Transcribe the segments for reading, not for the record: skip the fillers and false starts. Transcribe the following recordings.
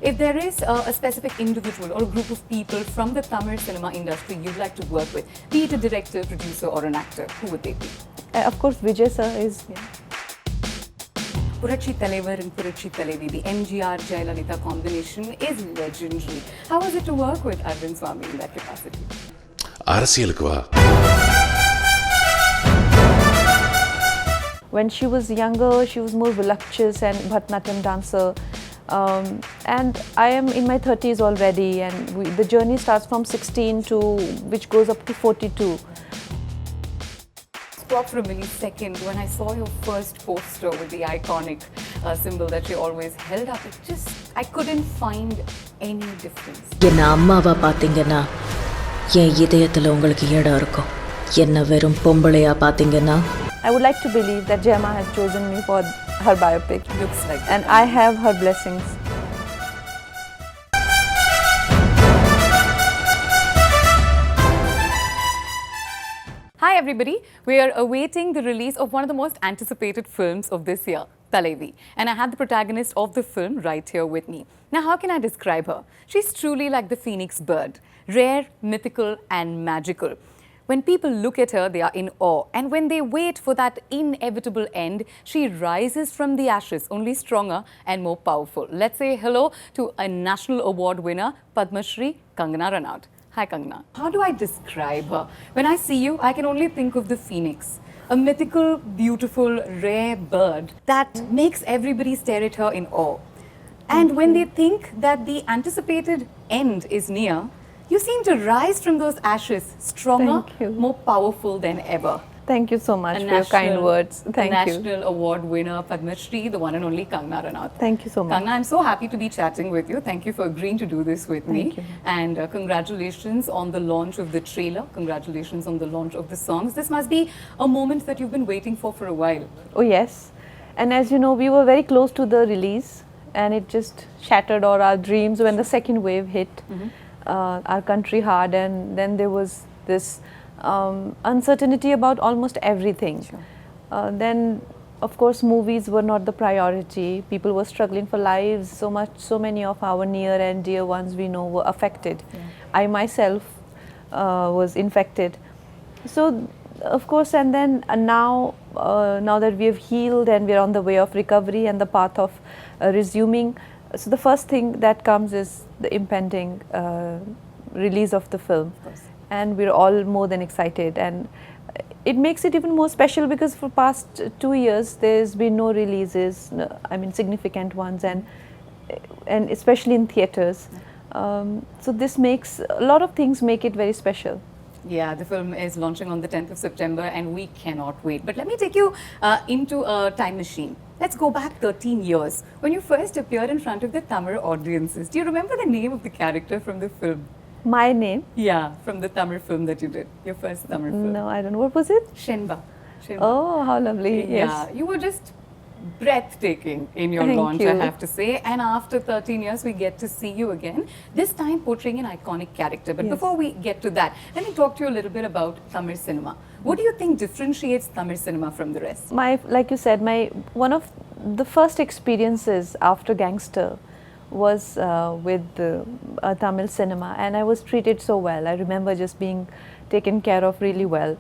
If there is a specific individual or a group of people from the Tamil cinema industry you'd like to work with, be it a director, producer or an actor, who would they be? Of course, Vijay sir is. Purachi Thalaivar and Purachi Thalaivi, the MGR Jayalalitha combination is legendary. How was it to work with Arvind Swamy in that capacity? அரசியலுக்கு வா. When she was younger, she was more voluptuous and Bharatanatyam dancer. And I am in my 30s already, and the journey starts from 16 to which goes up to 42. Stop for a millisecond. When I saw your first poster with the iconic symbol that you always held up, I couldn't find any difference. என்ன அம்மாவா பார்த்தீங்கன்னா என் இதயத்தில் உங்களுக்கு இடம் இருக்கும். என்ன வெறும் பொம்பளையா பார்த்தீங்கன்னா I would like to believe that Jayama has chosen me for her biopic. Looks like and I have her blessings. Hi everybody, we are awaiting the release of one of the most anticipated films of this year, Thalaivi. And I have the protagonist of the film right here with me. Now how can I describe her? She's truly like the phoenix bird, rare, mythical and magical. When people look at her, they are in awe. And when they wait for that inevitable end, she rises from the ashes, only stronger and more powerful. Let's say hello to a national award winner, Padma Shri Kangana Ranaut. Hi Kangana. How do I describe her? When I see you, I can only think of the phoenix. A mythical, beautiful, rare bird that makes everybody stare at her in awe. And when they think that the anticipated end is near, you seem to rise from those ashes stronger, more powerful than ever. Thank you so much for your kind words. Thank you. National award winner, Padma Shri, the one and only Kangana Ranaut. Thank you so much. Kangana, I'm so happy to be chatting with you. Thank you for agreeing to do this with me. Thank you. And congratulations on the launch of the trailer. Congratulations on the launch of the songs. This must be a moment that you've been waiting for a while. Oh yes. And as you know, we were very close to the release and it just shattered all our dreams when the second wave hit. Our country hard, and then there was this uncertainty about almost everything. Sure. Then of course movies were not the priority. People were struggling for lives. So many of our near and dear ones we know were affected. Yeah. I myself was infected. So of course, and then now that we have healed and we are on the way of recovery and the path of resuming, so the first thing that comes is the impending release of the film, and we're all more than excited, and it makes it even more special because for past 2 years there's been no releases, I mean significant ones, and especially in theatres. So this makes a lot of things make it very special. Yeah, the film is launching on the 10th of September and we cannot wait. But let me take you into a time machine. Let's go back 13 years. When you first appeared in front of the Tamil audiences, do you remember the name of the character from the film? My name? Yeah, from the Tamil film that you did, your first Tamil film. No, I don't know. What was it? Shenba. Oh, how lovely. Yeah, Yes. you were just breathtaking in your Thank launch, you. I have to say. And after 13 years, we get to see you again, this time portraying an iconic character. But Yes. before we get to that, let me talk to you a little bit about Tamil cinema. What do you think differentiates Tamil cinema from the rest? Like you said, one of the first experiences after Gangster was with Tamil cinema, and I was treated so well. I remember just being taken care of really well.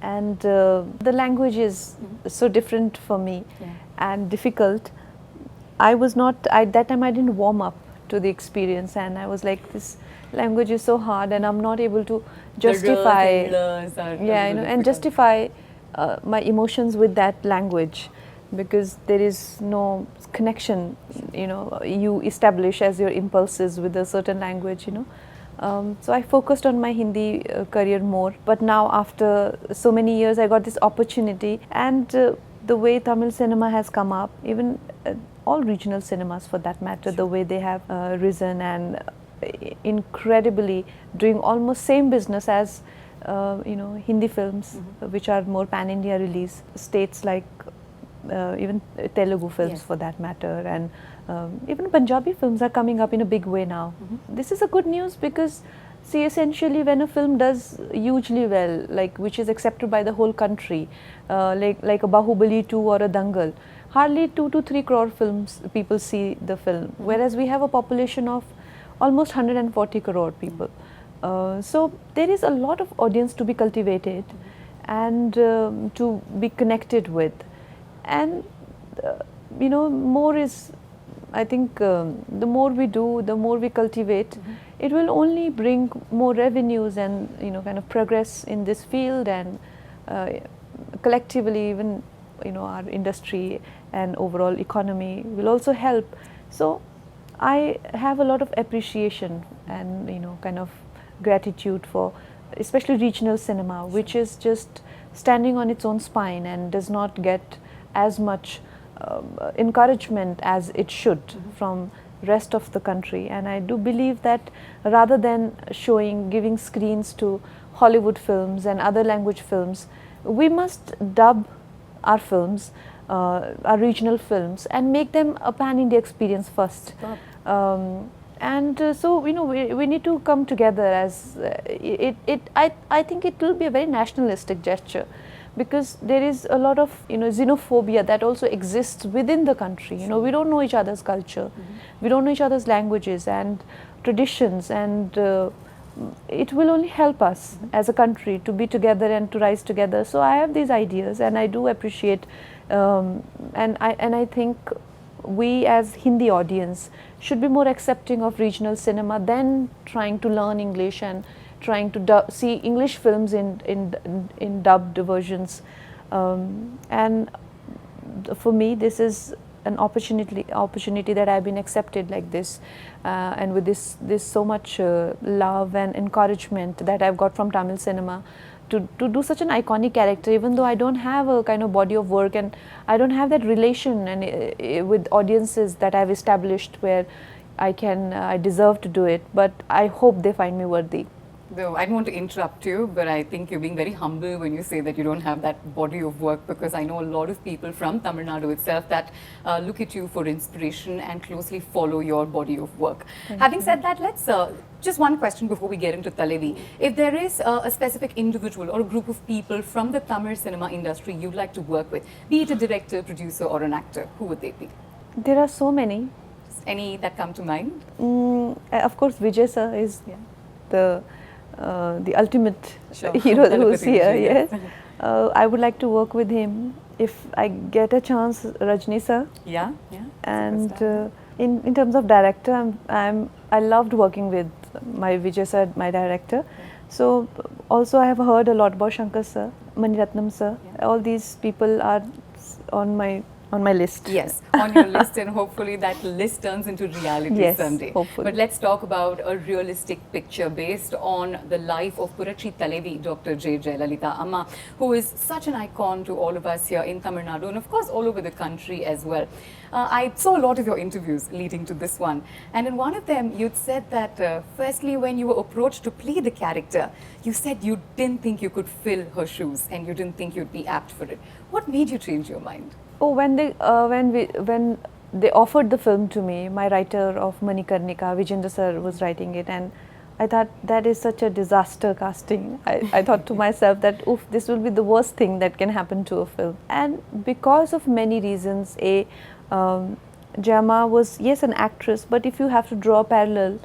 And the language is so different for me and difficult. At that time I didn't warm up to the experience, and I was like, this language is so hard and I'm not able to justify and justify my emotions with that language, because there is no connection you establish as your impulses with a certain language. So I focused on my Hindi career more, but now after so many years I got this opportunity, and the way Tamil cinema has come up, even all regional cinemas for that matter, the way they have risen and incredibly doing almost same business as Hindi films, which are more pan-India release, states like even Telugu films for that matter, and even Punjabi films are coming up in a big way now. This is a good news because, see, essentially when a film does hugely well, like which is accepted by the whole country, like a Bahubali 2 or a Dangal, hardly 2 to 3 crore films people see the film, whereas we have a population of almost 140 crore people. So there is a lot of audience to be cultivated and to be connected with, and more is, I think the more we do, the more we cultivate, it will only bring more revenues and kind of progress in this field, and collectively even our industry and overall economy will also help. So I have a lot of appreciation and kind of gratitude for especially regional cinema, which is just standing on its own spine and does not get as much encouragement as it should from rest of the country. And I do believe that rather than giving screens to Hollywood films and other language films, we must dub our films, our regional films, and make them a pan-India experience first. So we need to come together as I think it will be a very nationalistic gesture, because there is a lot of xenophobia that also exists within the country. We don't know each other's culture, we don't know each other's languages and traditions, and it will only help us as a country to be together and to rise together. So I have these ideas, and I do appreciate, and I think we as Hindi audience should be more accepting of regional cinema than trying to learn English and trying to see English films in dubbed versions. And for me, this is an opportunity that I've been accepted like this, and with this so much love and encouragement that I've got from Tamil cinema to do such an iconic character, even though I don't have a kind of body of work and I don't have that relation and with audiences that I've established where I deserve to do it, but I hope they find me worthy. Though I don't want to interrupt you, but I think you're being very humble when you say that you don't have that body of work, because I know a lot of people from Tamil Nadu itself that look at you for inspiration and closely follow your body of work. Having said that, let's just one question before we get into Thalaivi. If there is a specific individual or a group of people from the Tamil cinema industry you'd like to work with, be it a director, producer or an actor, who would they be? There are so many. Any that come to mind? Of course, Vijay sir is the ultimate hero who is here. Yes, I would like to work with him if I get a chance. Rajini sir. Yeah. And in terms of director, I loved working with my Vijay sir, my director. So also I have heard a lot about Shankar sir, Mani Ratnam sir. All these people are on my list. Yes, on your list, and hopefully that list turns into reality someday. Hopefully. But let's talk about a realistic picture based on the life of Puratri Thalaivi, Dr. J. Jayalalitha Amma, who is such an icon to all of us here in Tamil Nadu and of course all over the country as well. I saw a lot of your interviews leading to this one, and in one of them you'd said that firstly when you were approached to play the character, you said you didn't think you could fill her shoes and you didn't think you'd be apt for it. What made you change your mind? Oh, when they offered the film to me, my writer of Manikarnika, Vijendra sir, was writing it, and I thought that is such a disaster casting. I thought to myself that, oof, this will be the worst thing that can happen to a film. And because of many reasons, Jama was, yes, an actress, but if you have to draw a parallel,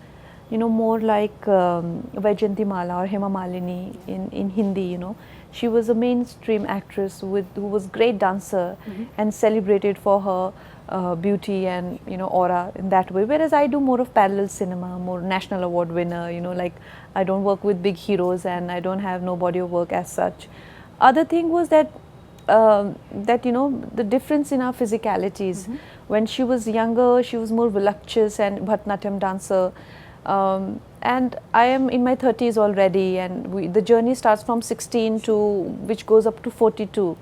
more like Vaijayanti Mala or Hema Malini in Hindi, she was a mainstream actress who was great dancer and celebrated for her beauty and aura in that way. Whereas I do more of parallel cinema, more national award winner. Like I don't work with big heroes and I don't have no body of work as such. Other thing was that the difference in our physicalities. When she was younger, she was more voluptuous and Bharatanatyam dancer. And I am in my 30s already, and the journey starts from 16 to which goes up to 42.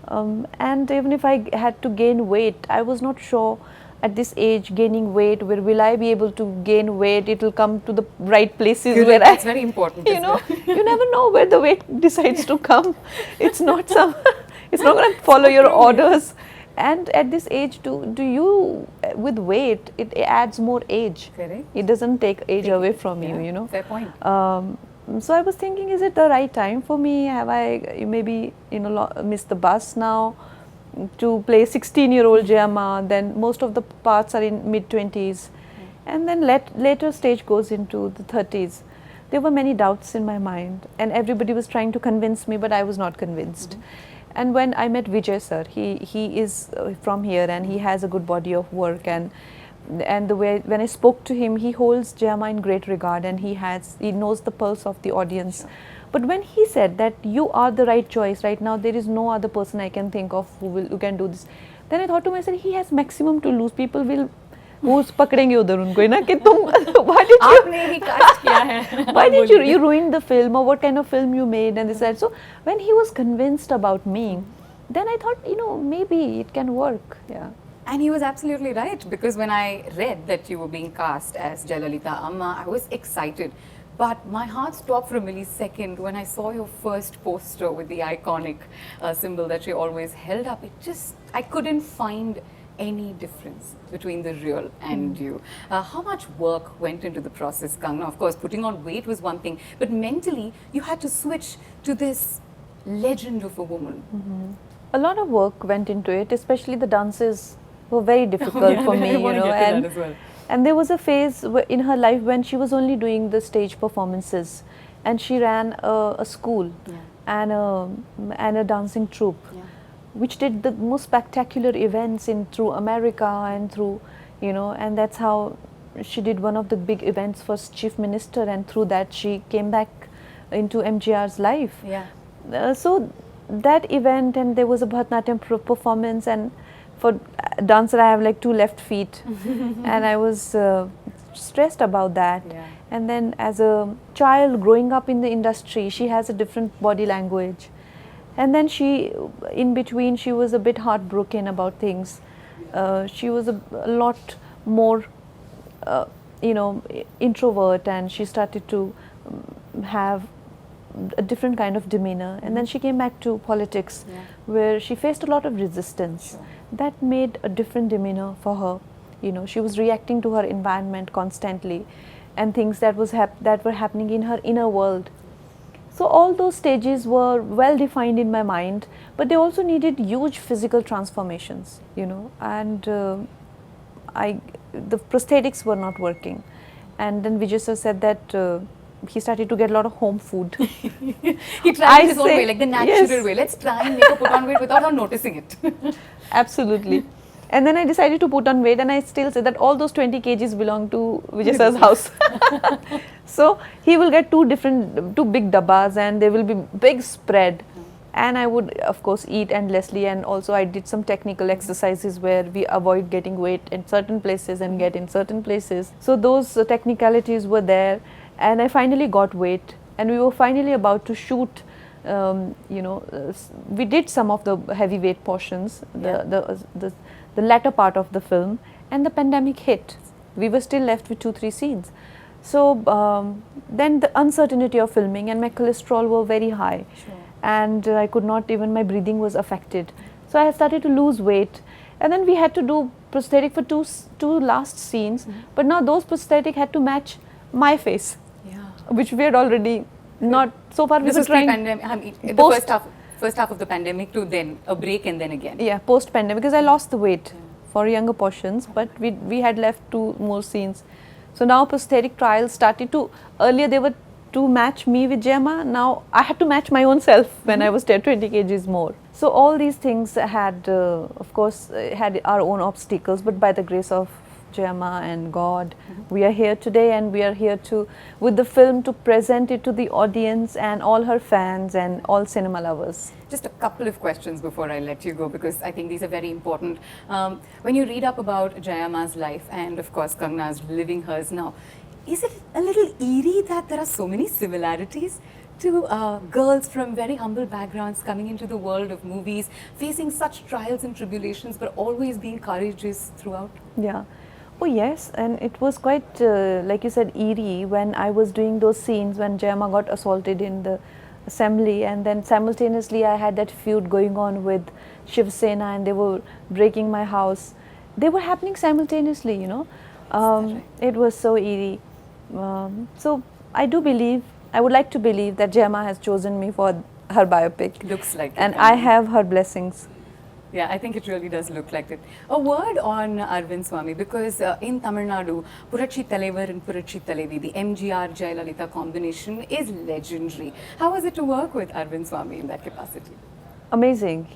And even if I had to gain weight, I was not sure at this age gaining weight, where will I be able to gain weight? It will come to the right places where that's very important. You never know where the weight decides to come. It's not it's not going to follow your orders. And at this age, with weight, it adds more age. Correct. It doesn't take age away from you, Fair point. So I was thinking, is it the right time for me? Have I maybe, missed the bus now? to play 16-year-old Jayama, then most of the parts are in mid-20s, and then later stage goes into the 30s. There were many doubts in my mind, and everybody was trying to convince me, but I was not convinced. And when I met Vijay sir, he is from here and he has a good body of work, and the way when I spoke to him, he holds Jayama in great regard, and he knows the pulse of the audience. Sure. But when he said that you are the right choice right now, there is no other person I can think of who can do this, then I thought to myself, he has maximum to lose. People will पकड़ेंगे उधर उनको ना कि तुम why did you आपने ही cast किया है why did you ruin the film, or what kind of film you made, and this and so when he was convinced about me, then I thought, maybe it can work. Yeah. And he was absolutely right, because when I read that you were being cast as Jayalalitha Amma, I was excited. But my heart stopped for a millisecond when I saw your first poster with the iconic symbol that you always held up. I couldn't find any difference between the real and you. How much work went into the process, Kangana? Of course, putting on weight was one thing, but mentally you had to switch to this legend of a woman. A lot of work went into it, especially the dances were very difficult for me, and there was a phase in her life when she was only doing the stage performances, and she ran a school and a dancing troupe, which did the most spectacular events through America and through, and that's how she did one of the big events for Chief Minister, and through that she came back into MGR's life. So that event, and there was a Bharatanatyam performance, and for dancer I have like 2 left feet and I was stressed about that. And then as a child growing up in the industry, she has a different body language. And then in between, she was a bit heartbroken about things. She was a lot more, introvert, and she started to have a different kind of demeanor. And then she came back to politics, where she faced a lot of resistance. That made a different demeanor for her. She was reacting to her environment constantly, and things that were happening in her inner world. So all those stages were well defined in my mind, but they also needed huge physical transformations, and the prosthetics were not working. And then Vijay sir said that he started to get a lot of home food. He tried his own way, like the natural way. Let's try and make her put on weight without her noticing it. Absolutely. And then I decided to put on weight, and I still say that all those 20 kgs belong to Vijay sir's house. So he will get 2 big dabbas, and there will be big spread. And I would, of course, eat endlessly, and also I did some technical exercises where we avoid getting weight in certain places and get in certain places. So those technicalities were there, and I finally got weight, and we were finally about to shoot. We did some of the heavyweight portions, the latter part of the film, and the pandemic hit. We were still left with 2-3 scenes. So then the uncertainty of filming, and my cholesterol were very high, and I could not even, my breathing was affected. So I started to lose weight, and then we had to do prosthetic for two last scenes, but now those prosthetic had to match my face, which we had already not, so far we were trying. The first half of the pandemic to then a break and then again. Yeah, post-pandemic, because I lost the weight for younger portions, but we had left 2 more scenes. So now prosthetic trials started to, earlier they were to match me with Jayama, now I had to match my own self when I was 20 kgs more. So all these things had, of course, had our own obstacles, but by the grace of Jayama and God, we are here today, and we are here with the film to present it to the audience and all her fans and all cinema lovers. Just a couple of questions before I let you go, because I think these are very important. When you read up about Jayama's life, and of course Kangana's living hers now, is it a little eerie that there are so many similarities to girls from very humble backgrounds coming into the world of movies, facing such trials and tribulations, but always being courageous throughout? Yeah. Oh yes, and it was quite, like you said, eerie when I was doing those scenes when Jayama got assaulted in the assembly, and then simultaneously I had that feud going on with Shiv Sena, and they were breaking my house. They were happening simultaneously, It was so eerie. So I would like to believe that Jayama has chosen me for her biopic. Looks like it. And I have her blessings. Yeah, I think it really does look like it. A word on Arvind Swamy, because in Tamil Nadu, Purachi Thalaivar and Purachi Thalaivi, the MGR Jayalalitha combination is legendary. How was it to work with Arvind Swamy in that capacity? Amazing.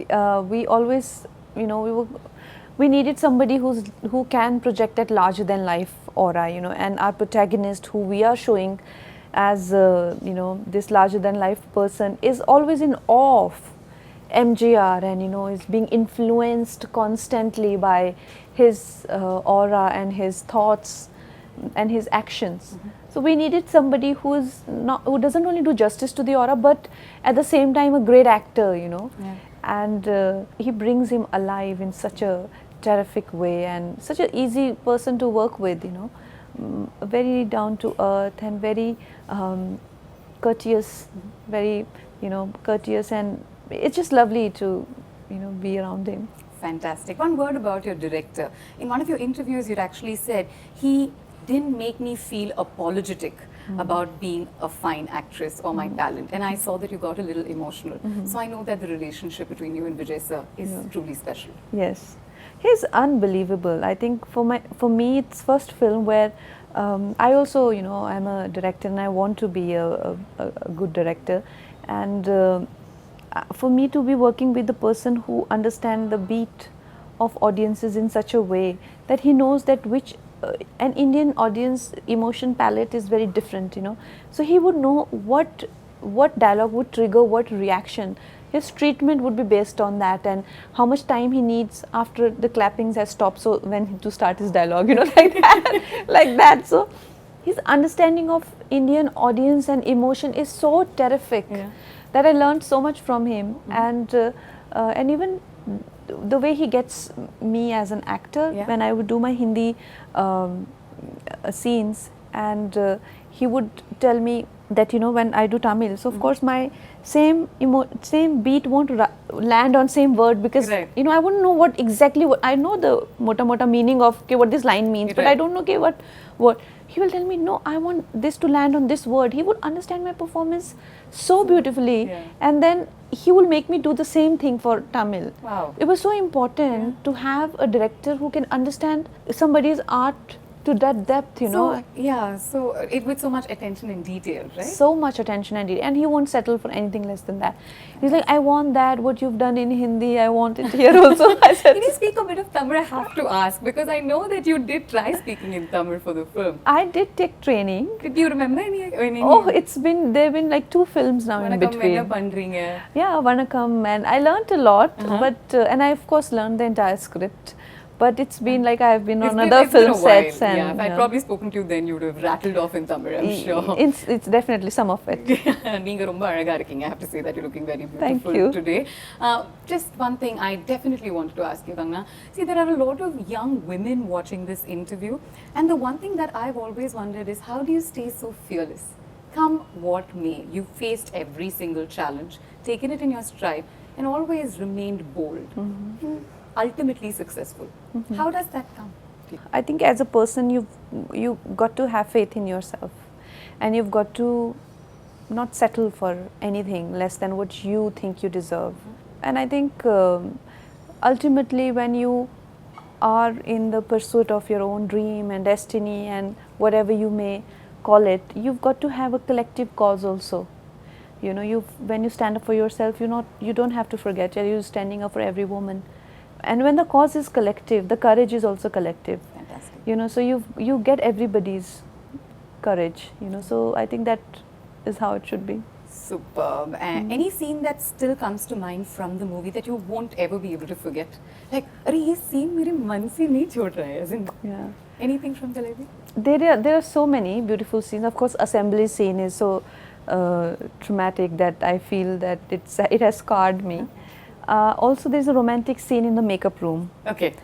We always, we needed somebody who can project that larger than life aura, and our protagonist, who we are showing as this larger than life person, is always in awe of MJR, and is being influenced constantly by his aura and his thoughts and his actions. So we needed somebody who doesn't only do justice to the aura, but at the same time a great actor, Yeah. and he brings him alive in such a terrific way, and such an easy person to work with, very down to earth and very courteous, very courteous, and it's just lovely to be around him. Fantastic. One word about your director. In one of your interviews, you'd actually said he didn't make me feel apologetic about being a fine actress or my talent, and I saw that you got a little emotional. So I know that the relationship between you and Vijay sir is truly special. Yes, he's unbelievable. I think for me, it's first film where I also, I'm a director and I want to be a good director, and for me to be working with the person who understands the beat of audiences in such a way that he knows that an Indian audience emotion palette is very different, so he would know what dialogue would trigger what reaction. His treatment would be based on that, and how much time he needs after the clappings has stopped, so when to start his dialogue, like that, like that. So his understanding of Indian audience and emotion is so terrific that I learned so much from him, and even the way he gets me as an actor when I would do my Hindi scenes, and he would tell me that when I do Tamil, so of course my same beat won't land on same word, because I wouldn't know what I know the mota meaning of what this line means, but I don't know what he will tell me. No, I want this to land on this word. He would understand my performance so beautifully, and then he will make me do the same thing for Tamil. Wow. It was so important to have a director who can understand somebody's art to that depth, So it with so much attention and detail, right? So much attention and detail, and he won't settle for anything less than that. He's like, I want that, what you've done in Hindi, I want it here also. I said, can you speak a bit of Tamil? I have to ask, because I know that you did try speaking in Tamil for the film. I did take training. Do you remember any? There have been like 2 films now in between. Yeah, Vanakkam, and I learned a lot, but and I of course learned the entire script. But it's been like I've been on other film sets, and if I'd probably spoken to you then, you would have rattled off in Tamil, I'm sure. It's definitely some of it. Neenga romba azhaga irukkinga. I have to say that you're looking very beautiful Thank you. today. Just one thing I definitely wanted to ask you, Kangana. See, there are a lot of young women watching this interview, and the one thing that I've always wondered is, how do you stay so fearless? Come what may, you faced every single challenge, taken it in your stride, and always remained bold. Ultimately successful. How does that come? I think as a person, you've got to have faith in yourself, and you've got to not settle for anything less than what you think you deserve. And I think ultimately, when you are in the pursuit of your own dream and destiny and whatever you may call it, you've got to have a collective cause also. When you stand up for yourself, you don't have to forget you're standing up for every woman. And when the cause is collective, the courage is also collective. Fantastic. So you get everybody's courage. So I think that is how it should be. Superb. And any scene that still comes to mind from the movie that you won't ever be able to forget? Like, this scene mere man se nahi chhod raha hai, as in, anything from Thalaivi? There are so many beautiful scenes. Of course, assembly scene is so traumatic that I feel that it has scarred me. Also, there's a romantic scene in the makeup room. Okay.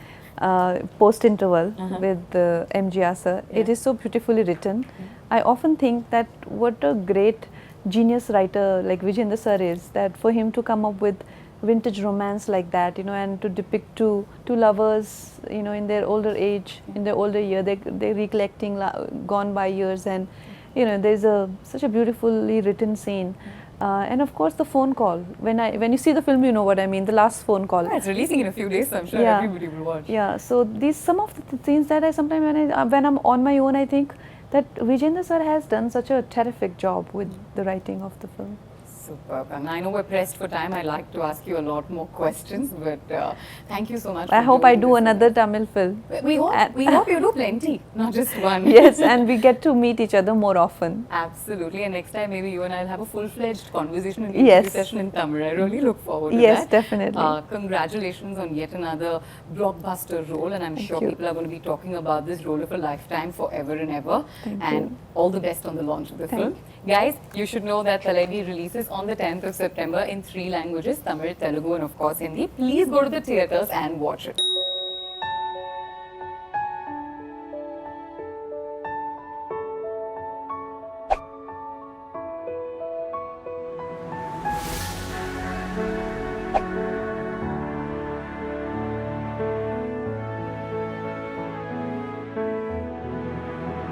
Post-interval with MGR sir. It is so beautifully written. I often think that what a great genius writer like Vijay sir is, that for him to come up with vintage romance like that, and to depict two lovers, in their older age, in their older year, they're recollecting gone by years, and there's such a beautifully written scene. And of course the phone call. When you see the film, you know what I mean. The last phone call. Yeah, it's releasing in a few days, so I'm sure Yeah. everybody will watch. Yeah. So these some of the scenes that I sometimes when I'm on my own, I think that Vijay sir has done such a terrific job with the writing of the film. Superb. And I know we're pressed for time. I'd like to ask you a lot more questions, but thank you so much. I for hope I doing do this. another Tamil film. We hope you do plenty, not just one. Yes, and we get to meet each other more often. Absolutely. And next time, maybe you and I'll have a full-fledged conversation and Yes. session in Tamil. I really look forward to Yes, that. definitely. Congratulations on yet another blockbuster role, and I'm sure you. people are going to be talking about this role of a lifetime forever and ever. Thank and you. all the best on the launch of the film. Guys, you should know that Thalaivi releases on the 10th of September in 3 languages, Tamil, Telugu, and of course Hindi. Please go to the theatres and watch it.